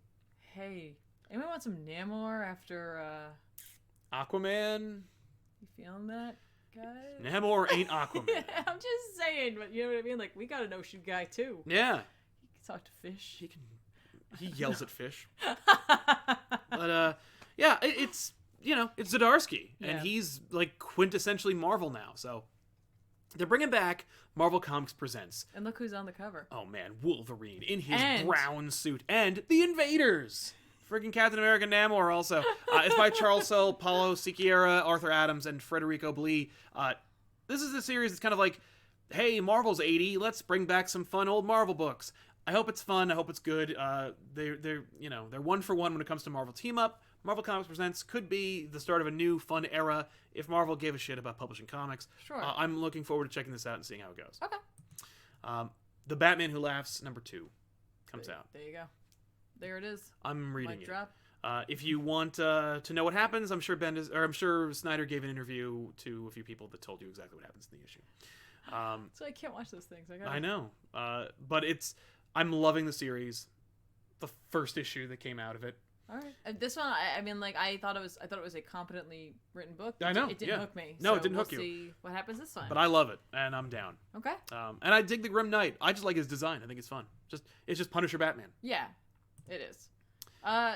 hey, anyone want some Namor after Aquaman. You feeling that, guys? Namor ain't Aquaman. I'm just saying, but you know what I mean? Like, we got an ocean guy too. Yeah. He can talk to fish. He yells at fish. But yeah, it's it's Zdarsky, and he's like quintessentially Marvel now. So they're bringing back Marvel Comics Presents. And look who's on the cover. Oh man, Wolverine in his brown suit, and the Invaders. Friggin' Captain America Namor also. It's by Charles Soule, Paulo Siqueira, Arthur Adams, and Federico Blee. This is a series that's kind of like, hey, Marvel's 80, let's bring back some fun old Marvel books. I hope it's fun. I hope it's good. They're one for one when it comes to Marvel Team Up. Marvel Comics Presents could be the start of a new fun era if Marvel gave a shit about publishing comics. Sure. I'm looking forward to checking this out and seeing how it goes. Okay. The Batman Who Laughs #2 comes out. There you go. There it is. I'm reading Mic it. drop. If you want to know what happens, I'm sure Snyder gave an interview to a few people that told you exactly what happens in the issue. So I can't watch those things. I know, but I'm loving the series. The first issue that came out of it. All right. This one, I mean, like I thought it was a competently written book. I know. It didn't hook me. No, so it didn't hook you. We'll see what happens this time. But I love it, and I'm down. Okay. And I dig the Grim Knight. I just like his design. I think it's fun. It's just Punisher Batman. Yeah, it is.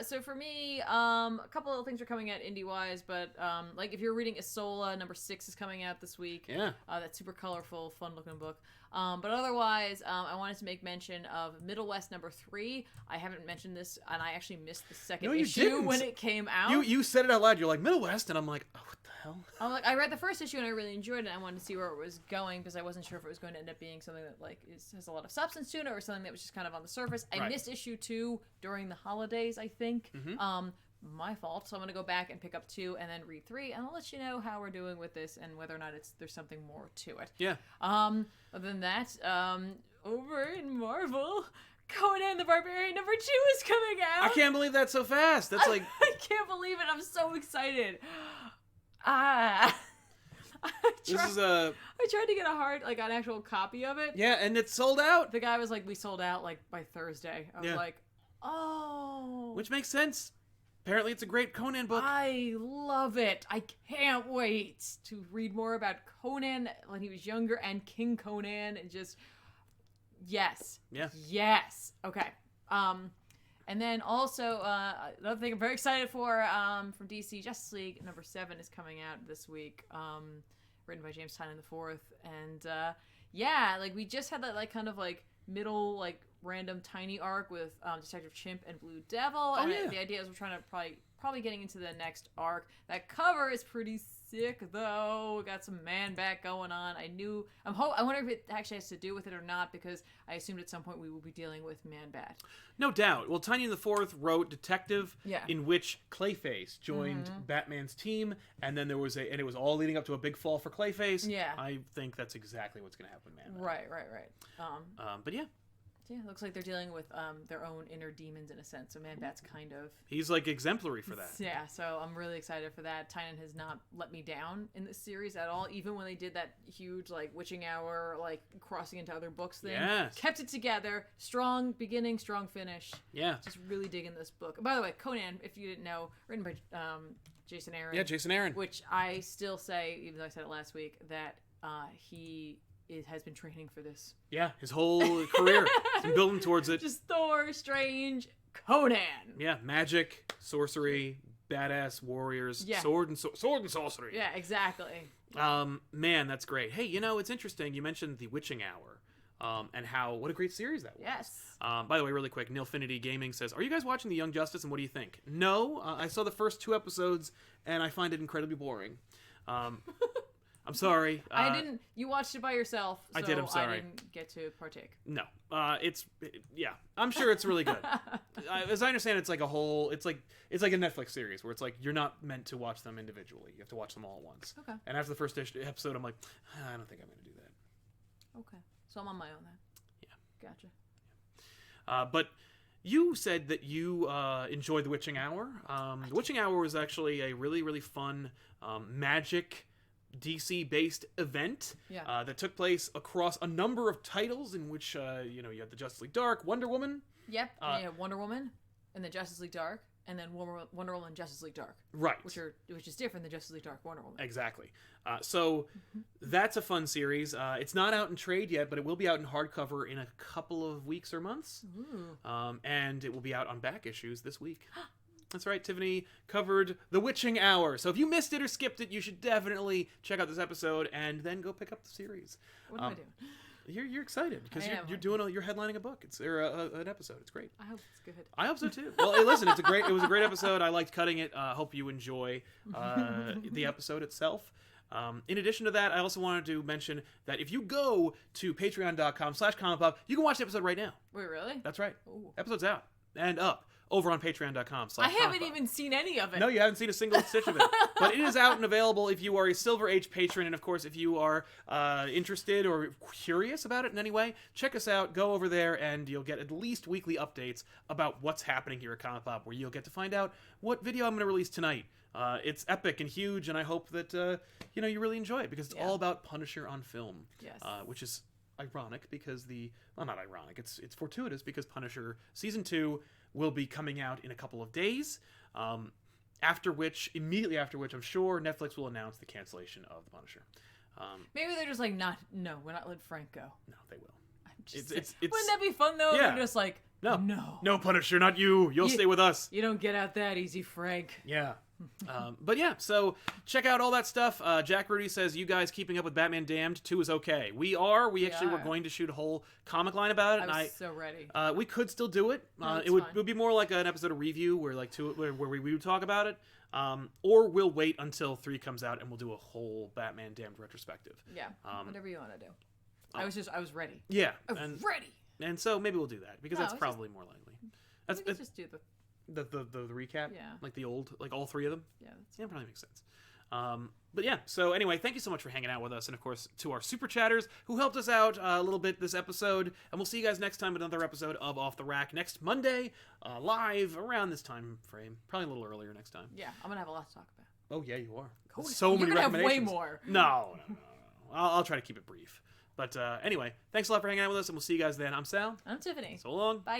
So for me, a couple of things are coming out indie-wise, but like if you're reading Isola, #6 is coming out this week. Yeah. That's super colorful, fun-looking book. But otherwise, I wanted to make mention of Middle West #3. I haven't mentioned this, and I actually missed the second issue when it came out. You said it out loud. You're like, Middle West, and I'm like, oh, what the hell? I'm like, I read the first issue and I really enjoyed it. And I wanted to see where it was going because I wasn't sure if it was going to end up being something that like has a lot of substance to it or something that was just kind of on the surface. I missed issue 2 during the holidays, I think. Mm-hmm. My fault. So I'm gonna go back and pick up 2 and then read 3, and I'll let you know how we're doing with this and whether or not there's something more to it. Yeah. Other than that, over in Marvel, Conan the Barbarian #2 is coming out. I can't believe that so fast. That's like I can't believe it. I'm so excited. I tried to get an actual copy of it. Yeah, and it's sold out. The guy was like, we sold out like by Thursday. I was like, oh. Which makes sense. Apparently it's a great Conan book. I love it. I can't wait to read more about Conan when he was younger and King Conan and just yes. Yeah. Yes. Okay. And then also another thing I'm very excited for from DC, Justice League #7 is coming out this week. Written by James Tynion IV, and yeah, like we just had that like kind of like middle like random tiny arc with Detective Chimp and Blue Devil, and the idea is we're trying to probably getting into the next arc. That cover is pretty sick though. We got some Man Bat going on. I wonder if it actually has to do with it or not, because I assumed at some point we will be dealing with Man Bat. No doubt. Well, Tynion IV wrote Detective, Yeah. in which Clayface joined Batman's team, and then and it was all leading up to a big fall for Clayface. Yeah. I think that's exactly what's going to happen, Man Bat. Right. But yeah. Yeah, it looks like they're dealing with their own inner demons in a sense. So Man Bat's kind of... He's like exemplary for that. Yeah, so I'm really excited for that. Tynion has not let me down in this series at all. Even when they did that huge like Witching Hour, like crossing into other books thing. Yes. Kept it together. Strong beginning, strong finish. Yeah. Just really digging this book. By the way, Conan, if you didn't know, written by Jason Aaron. Yeah, Jason Aaron. Which I still say, even though I said it last week, that he... has been training for this. Yeah, his whole career. He's been building towards it. Just Thor, Strange, Conan. Yeah, magic, sorcery, badass warriors, sword and sorcery. Yeah, exactly. Man, that's great. Hey, it's interesting. You mentioned the Witching Hour. and what a great series that was. Yes. By the way, really quick, Nilfinity Gaming says, "Are you guys watching The Young Justice, and what do you think?" No, I saw the first 2 episodes, and I find it incredibly boring. I'm sorry. You watched it by yourself, so I did, I'm sorry. I didn't get to partake. No. I'm sure it's really good. As I understand, it's like it's like a Netflix series where it's like you're not meant to watch them individually. You have to watch them all at once. Okay. And after the first episode, I'm like, I don't think I'm going to do that. Okay. So I'm on my own then. Yeah. Gotcha. But you said that you enjoyed The The Witching Hour was actually a really, really fun magic DC-based event that took place across a number of titles in which, you had the Justice League Dark, Wonder Woman. Yep, you had Wonder Woman and the Justice League Dark, and then Wonder Woman and Justice League Dark. Right. Which is different than Justice League Dark Wonder Woman. Exactly. So that's a fun series. It's not out in trade yet, but it will be out in hardcover in a couple of weeks or months. Ooh. And it will be out on back issues this week. That's right, Tiffany covered The Witching Hour. So if you missed it or skipped it, you should definitely check out this episode and then go pick up the series. What am I doing? You're excited because you're headlining a book. It's an episode. It's great. I hope it's good. I hope so too. Well, hey, listen, it was a great episode. I liked cutting it. Hope you enjoy the episode itself. In addition to that, I also wanted to mention that if you go to patreon.com/ComicPOP, you can watch the episode right now. Wait, really? That's right. Ooh. Episode's out and up over on patreon.com/ComicPOP. I haven't even seen any of it. No, you haven't seen a single stitch of it. But it is out and available if you are a Silver Age patron. And, of course, if you are interested or curious about it in any way, check us out. Go over there, and you'll get at least weekly updates about what's happening here at Comic Pop, where you'll get to find out what video I'm going to release tonight. It's epic and huge, and I hope that you really enjoy it, because it's all about Punisher on film. Yes. Which is ironic because not ironic. It's fortuitous because Punisher Season 2 will be coming out in a couple of days. Immediately after which, I'm sure Netflix will announce the cancellation of The Punisher. Maybe they're just like, no, we're not letting Frank go. No, they will. Wouldn't that be fun though? Yeah. They're just like, no, Punisher, not you. You'll stay with us. You don't get out that easy, Frank. Yeah. But yeah, so check out all that stuff. Jack Rudy says, you guys keeping up with Batman Damned 2 is okay. We are. We actually were going to shoot a whole comic line about it. I was so ready. We could still do it. It would be more like an episode of review where we would talk about it. Or we'll wait until 3 comes out and we'll do a whole Batman Damned retrospective. Yeah, whatever you want to do. I was ready. Yeah. I was ready. And so maybe we'll do that, because that's probably more likely. We could just do the recap, yeah, like the old, like all 3 of them. Yeah, probably makes sense. But yeah, so anyway, thank you so much for hanging out with us, and of course to our super chatters who helped us out a little bit this episode. And we'll see you guys next time with another episode of Off the Rack next Monday, live around this time frame, probably a little earlier next time. Yeah, I'm gonna have a lot to talk about. Oh yeah, you are. Cool. So many recommendations. Have way more. No. I'll try to keep it brief. But anyway, thanks a lot for hanging out with us, and we'll see you guys then. I'm Sal. I'm Tiffany. So long. Bye, guys.